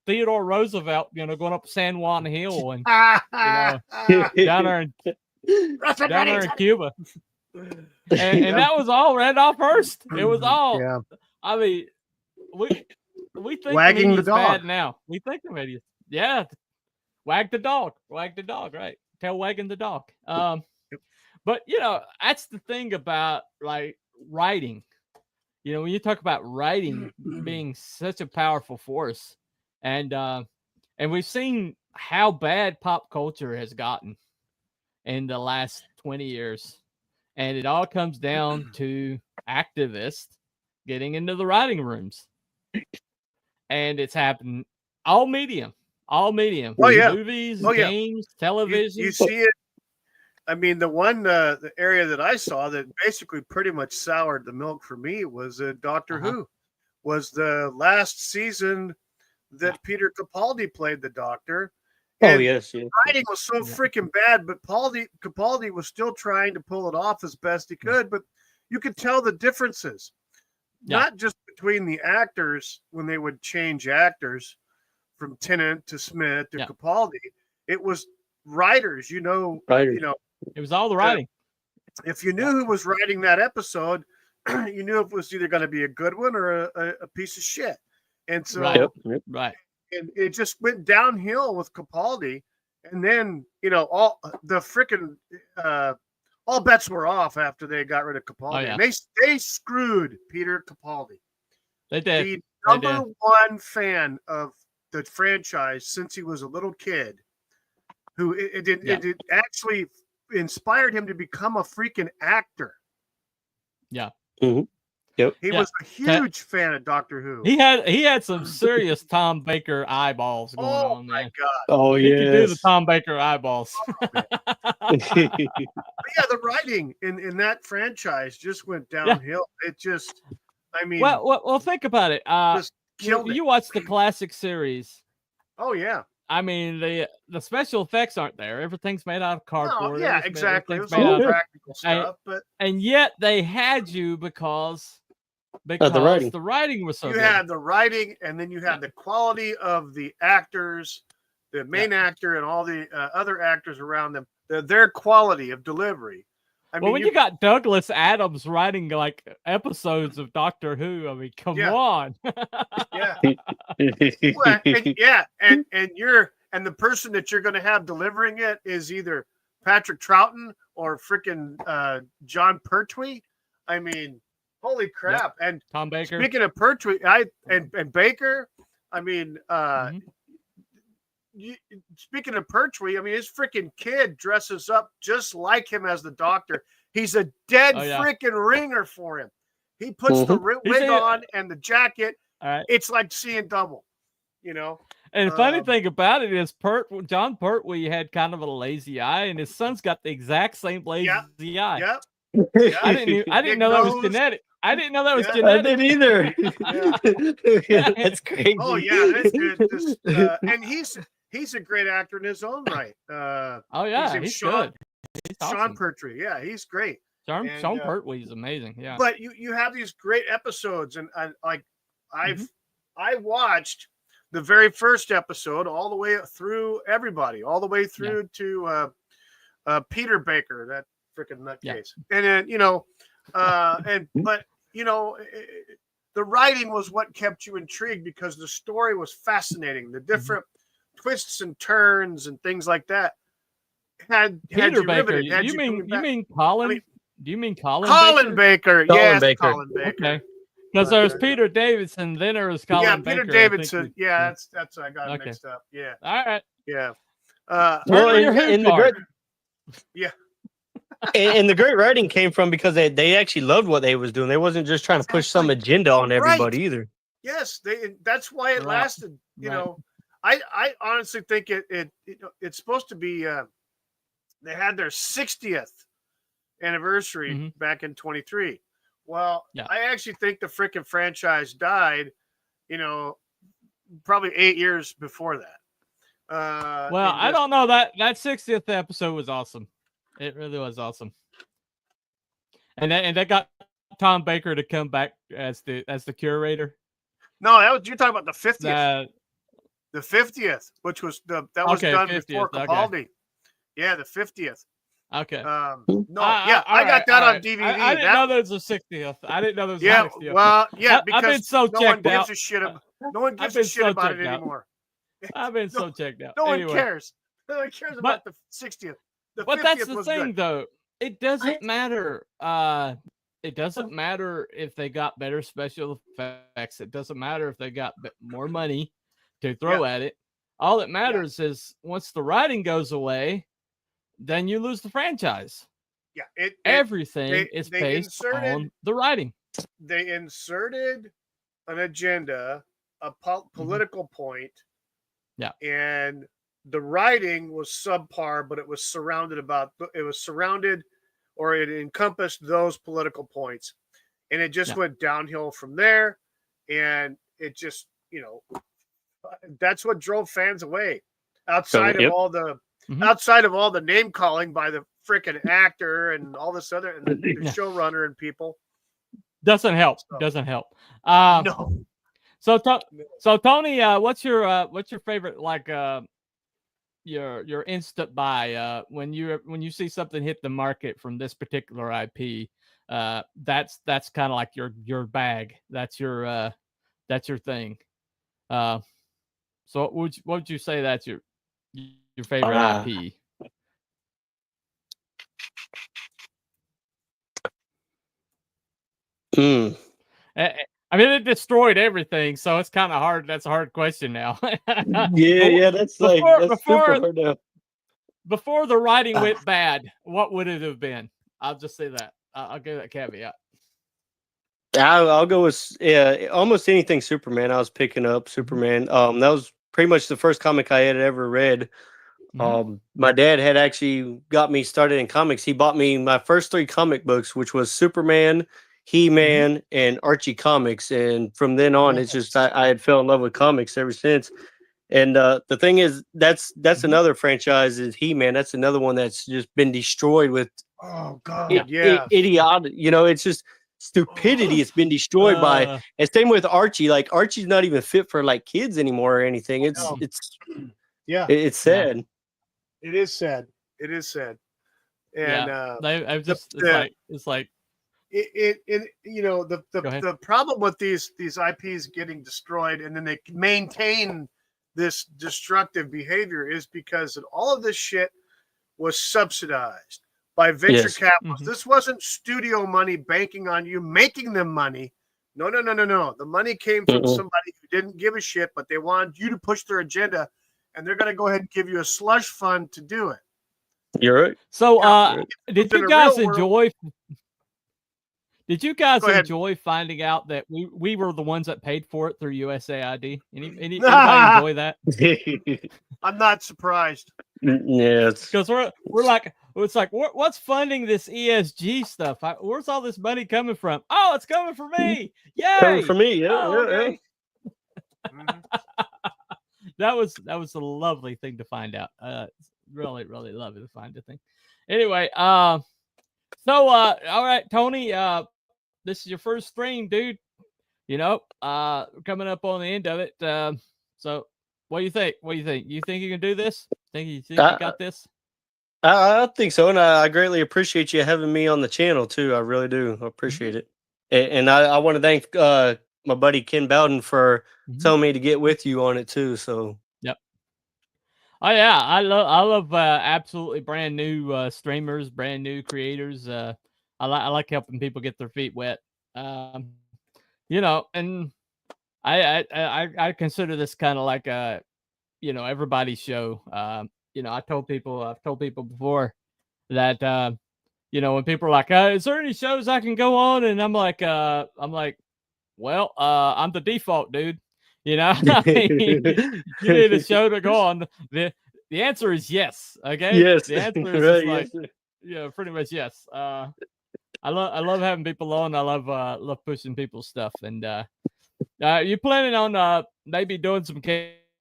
Theodore Roosevelt, going up San Juan Hill and down there in Cuba, and that was all Randolph Hearst. It was all. Yeah. I mean, we think wagging the dog bad now. We think of idiots. Yeah, wag the dog, right? Tail wagging the dog. But that's the thing about like writing. When you talk about writing being such a powerful force. And we've seen how bad pop culture has gotten in the last 20 years. And it all comes down to activists getting into the writing rooms. And it's happened all medium. Oh, yeah. Movies, games, television. You see it. I mean, the area that I saw that basically pretty much soured the milk for me was Doctor Who. Was the last season that Peter Capaldi played the Doctor. And yes. writing was so freaking bad, but Capaldi was still trying to pull it off as best he could. But you could tell the differences, not just between the actors when they would change actors from Tennant to Smith to Capaldi. It was writers, It was all the writing. if you knew who was writing that episode, you knew it was either going to be a good one or a piece of shit. And so, right. And it just went downhill with Capaldi. And then, all the freaking all bets were off after they got rid of Capaldi. Oh, yeah. And they screwed Peter Capaldi. They did. The number one fan of the franchise since he was a little kid, who it actually inspired him to become a freaking actor. Yeah. Mm-hmm. Yep. He was a huge fan of Doctor Who. He had some serious Tom Baker eyeballs going on. Oh my man. god! Oh He could do the yes. Tom Baker eyeballs. But yeah, the writing in that franchise just went downhill. It just, I mean, well, think about it. just killed it. You watch the classic series. Oh yeah. I mean, the special effects aren't there. Everything's made out of cardboard. No, yeah, exactly. It was Everything's made all out of- practical stuff, but and yet they had you because the writing was so you good. had the writing, and then you had the quality of the actors, the main actor, and all the other actors around them. Their quality of delivery. I mean, when you got Douglas Adams writing like episodes of Doctor Who, I mean, come on. Yeah. Well, and the person that you're going to have delivering it is either Patrick Troughton or freaking John Pertwee. I mean, holy crap! Yep. And Tom Baker. Speaking of Pertwee, and Baker, I mean, speaking of Pertwee, I mean, his freaking kid dresses up just like him as the Doctor. He's a dead freaking ringer for him. He puts the wig on and the jacket. It's like seeing double, And the funny thing about it is John Pertwee had kind of a lazy eye, and his son's got the exact same lazy eye. Yep. I didn't know that was genetic. I didn't know that was genetic. I didn't either. That's crazy. Oh yeah, that's good. And he's a great actor in his own right. He's good. He's Sean awesome. Pertwee, yeah, he's great. Sean Pertwee is amazing. Yeah, but you have these great episodes, and like I watched the very first episode all the way through everybody, all the way through to Peter Baker, that freaking nutcase, and then the writing was what kept you intrigued because the story was fascinating. The different twists and turns and things like that had Peter you Baker. riveted. You mean Colin? Do you mean Colin? Colin Baker? Yes, Colin Baker. Okay. Because there's Peter Davidson, then there was Colin Baker. Peter Davidson. Yeah, that's I got it mixed up. Yeah. All right. Yeah. In the great, yeah. And the great writing came from because they actually loved what they was doing. They wasn't just trying to push some agenda on everybody either. Yes, that's why it lasted. I honestly think it's supposed to be. They had their 60th anniversary back in 23. Well, I actually think the freaking franchise died, probably 8 years before that. I don't know, that 60th episode was awesome. It really was awesome. And they got Tom Baker to come back as the curator. No, you're talking about the 50th. The 50th, which was done 50th, before Capaldi. Okay. Yeah, the 50th. Okay. I got that on DVD. I didn't know there was a 60th. I didn't know there was a 60th. Well, yeah, because I've been so no one checked out. gives a shit about, no one gives a shit about it anymore. I've been so checked out. No one cares. No one cares about the 60th. But that's the thing, though. It doesn't matter. It doesn't matter if they got better special effects. It doesn't matter if they got more money to throw at it. All that matters is once the writing goes away, then you lose the franchise. Yeah, everything is based on the writing. They inserted an agenda, a political point. Yeah, and the writing was subpar, but it was surrounded or it encompassed those political points, and it just went downhill from there. And it just, that's what drove fans away. Outside of all the name calling by the freaking actor and all this other and the showrunner and people, doesn't help. Doesn't help. No. So Tony, what's your favorite your instant buy. When you see something hit the market from this particular IP, that's kind of like your bag. That's your thing. So what would you say that's your favorite IP? I mean, it destroyed everything, so it's kind of hard. That's a hard question now. That's super hard now. Before the writing went bad, what would it have been? I'll just say that. I'll give that caveat. I'll go with almost anything Superman. I was picking up Superman. That was pretty much the first comic I had ever read. My dad had actually got me started in comics. He bought me my first 3 comic books, which was Superman, He-Man, and Archie Comics. And from then on, it's just I had fell in love with comics ever since. And the thing is, that's another franchise is He-Man. That's another one that's just been destroyed with idiotic. It's just stupidity. It's been destroyed by. And same with Archie. Like Archie's not even fit for like kids anymore or anything. It's sad. It is sad. It is sad. And it's like the problem with these IPs getting destroyed and then they maintain this destructive behavior is because all of this shit was subsidized by venture capitalists. This wasn't studio money banking on you, making them money. No. The money came from somebody who didn't give a shit, but they wanted you to push their agenda, and they're going to go ahead and give you a slush fund to do it. You're right. So, did you guys enjoy? Did you guys enjoy finding out that we were the ones that paid for it through USAID? Anybody enjoy that? I'm not surprised. Yes, because we're like, it's like what's funding this ESG stuff? Where's all this money coming from? Oh, it's coming from me! Yay! Coming from me, yeah. That was a lovely thing to find out. Really, really lovely to find the thing. Anyway, all right, Tony. This is your first stream, dude. Coming up on the end of it. So what do you think? You think you can do this? You got this? I think so, and I greatly appreciate you having me on the channel too. I really do. I appreciate it, and I want to thank my buddy Ken Bowden for telling me to get with you on it too. So yep. Oh yeah, I love absolutely brand new streamers, brand new creators. I like helping people get their feet wet. And I consider this kind of like a, everybody's show. I've told people before that, when people are like, is there any shows I can go on? And I'm like, well, I'm the default dude. You need a show to go on. The answer is yes. Okay. Yes. The answer is pretty much yes. I love having people on. I love pushing people's stuff. And you planning on maybe doing some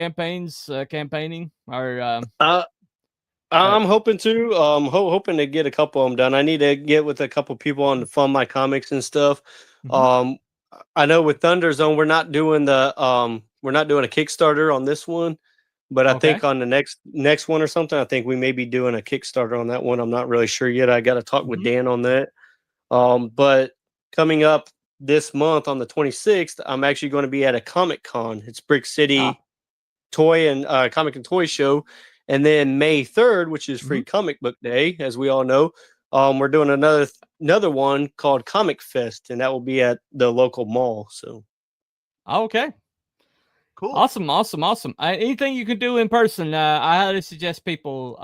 campaigning or? I'm hoping to. Hoping to get a couple of them done. I need to get with a couple people on to fund my comics and stuff. I know with Thunder Zone we're not doing a Kickstarter on this one, but I think on the next one or something, I think we may be doing a Kickstarter on that one. I'm not really sure yet. I got to talk with Dan on that. But coming up this month on the 26th, I'm actually going to be at a Comic Con. It's Brick City Toy and Comic and Toy Show. And then May 3rd, which is Free Comic Book Day, as we all know, we're doing another one called Comic Fest, and that will be at the local mall. So, okay, cool, awesome. Anything you can do in person, I highly suggest people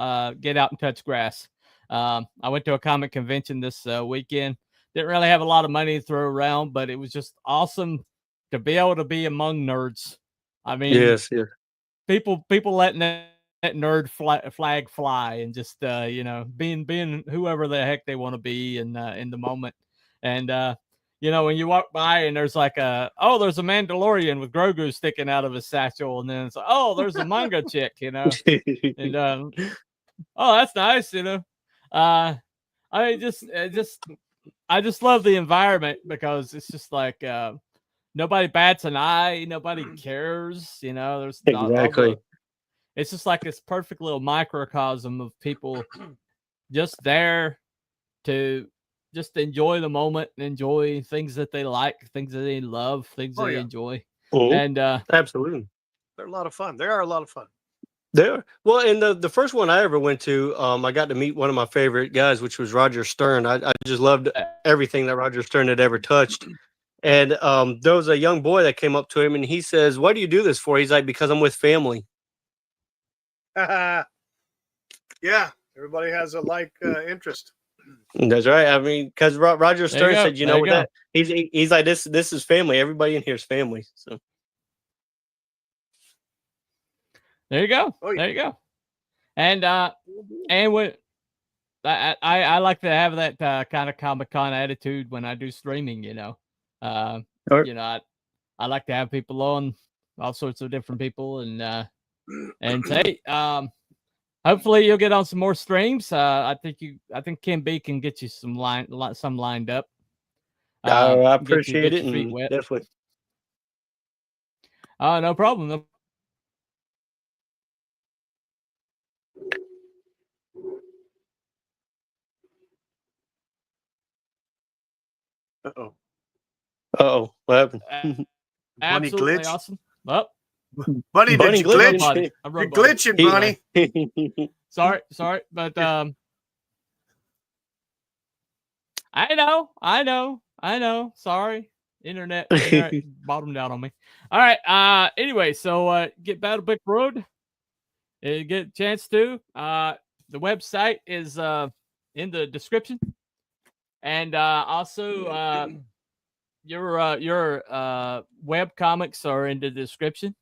get out and touch grass. I went to a comic convention this weekend. Didn't really have a lot of money to throw around, but it was just awesome to be able to be among nerds. I mean, yes. People letting that nerd flag fly and just being whoever the heck they want to be in the moment. And when you walk by and there's like there's a Mandalorian with Grogu sticking out of his satchel, and then it's like, there's a manga chick, and that's nice, I just love the environment because it's just like nobody bats an eye, nobody cares, there's exactly. it's just like this perfect little microcosm of people just there to just enjoy the moment, enjoy things that they like, things that they love, things they enjoy. And absolutely, they're a lot of fun. They are a lot of fun. There. Well, and the first one I ever went to, I got to meet one of my favorite guys, which was Roger Stern. I just loved everything that Roger Stern had ever touched. And there was a young boy that came up to him and he says, "Why do you do this for?" He's like, "Because I'm with family." Yeah, everybody has a interest. That's right. I mean, because Roger Stern said, "You know, with that, he's like, this is family. Everybody in here is family." So. There you go. There you go. And what I like to have that kind of Comic-Con attitude when I do streaming, you know. You know, I like to have people on, all sorts of different people, and say, hopefully you'll get on some more streams. I think Kim B can get you some lined up. I appreciate it, and definitely. No problem. Uh-oh. What happened? Bunny Absolutely glitch. Awesome. Well, Bunny, did you glitch? Buddy. You're glitching, Bunny. Sorry, but I know. Sorry. Internet bottomed out on me. All right. Anyway, so get Battle Book Road. Get a chance to. The website is in the description. And also your web comics are in the description.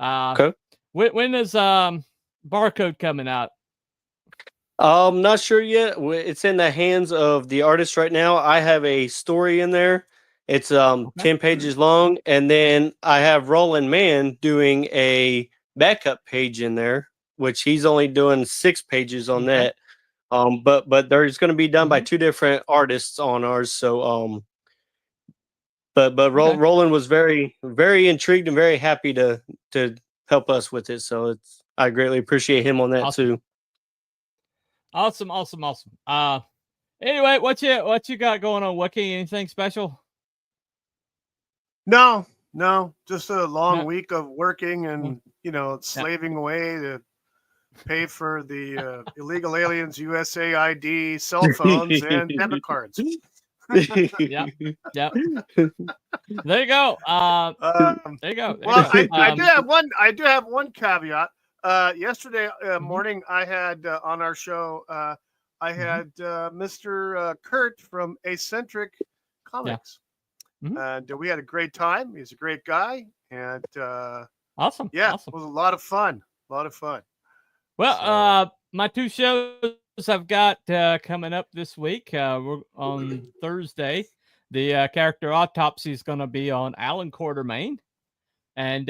Okay. When is Barcode coming out? I'm not sure yet. It's in the hands of the artist right now. I have a story in there. It's 10 pages long, and then I have Roland Mann doing a backup page in there, which he's only doing 6 pages on that. But there's going to be done by 2 different artists on ours. So but Roland was very, very intrigued and very happy to help us with it. So I greatly appreciate him on that too. Awesome. Anyway, what you got going on, Wookie? Anything special? No, just a long week of working and slaving away to pay for the illegal aliens USAID cell phones and debit cards. Yep. There you go. There you go. Well, I do have one caveat. Yesterday morning, I had on our show, I had Mr. Kurt from Eccentric Comics. And we had a great time. He's a great guy, and awesome. Yeah, awesome. It was a lot of fun. Well, my 2 shows I've got coming up this week. We're on Thursday. The character Autopsy is going to be on Alan Quartermain, and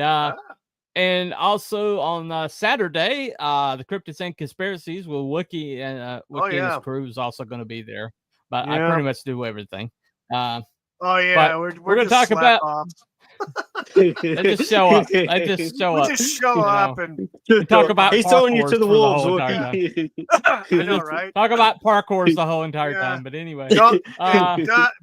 also on Saturday, the Cryptids and Conspiracies with Wookie and his crew is also going to be there. But I pretty much do everything. We're going to talk about. They just show up. And talk about. He's throwing you to the wolves. I know, right? Talk about parkours the whole entire time. But anyway,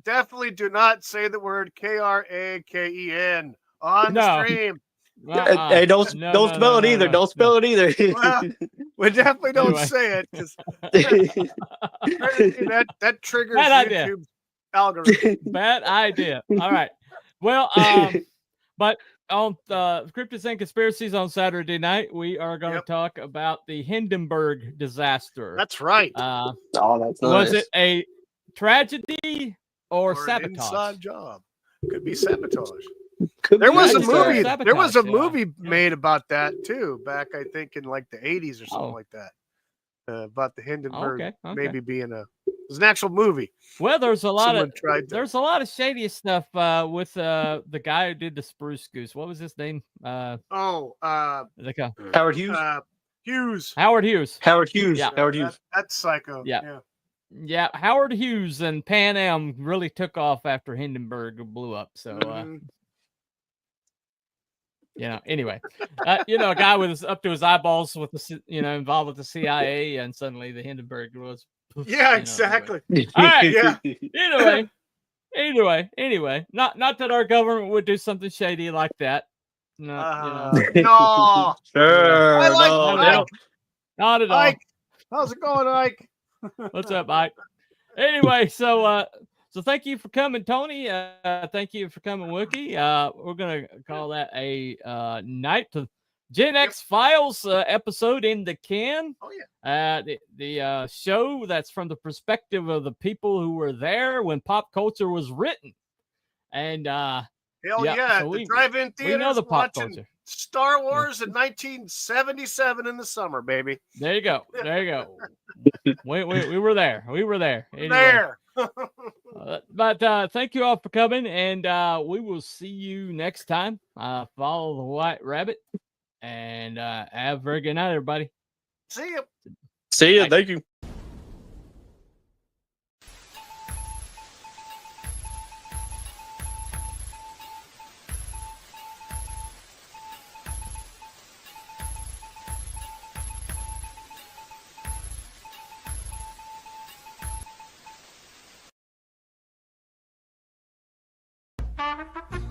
definitely do not say the word KRAKEN on the stream. Hey, don't spell it either. Don't spell it either. Well, we definitely don't say it because that triggers YouTube's algorithm. Bad idea. All right. Well, but on the Cryptids and Conspiracies on Saturday night, we are going to talk about the Hindenburg disaster. That's right. That's nice. Was it a tragedy or sabotage? An inside job. Could be sabotage. There was a movie. There was a movie made about that too, back I think in like the 80s or something like that. About the Hindenburg maybe being it was an actual movie. Well, there's a lot of shady stuff with the guy who did the Spruce Goose. What was his name? Howard Hughes. Howard Hughes. Yeah. Howard Hughes. That's psycho. Yeah. Howard Hughes and Pan Am really took off after Hindenburg blew up. So Anyway, a guy with up to his eyeballs with the, involved with the CIA, and suddenly the Hindenburg was. Yeah, exactly. Anyway. All right. Yeah. Anyway. Not that our government would do something shady like that. No. No. Sure. I like Ike. Not at all. Ike, how's it going, Ike? What's up, Ike? Anyway, so thank you for coming, Tony. Thank you for coming, Wookie. We're gonna call that a night to Gen X Files episode in the can. Oh yeah. The show that's from the perspective of the people who were there when pop culture was written, and hell yeah, so the drive-in theaters. We know the pop culture. Star Wars in 1977 in the summer, baby. There you go. we were there. Anyway. There. But thank you all for coming, and we will see you next time. Follow the White Rabbit, and have a very good night, everybody. See you. See you. Thank you. Thank you.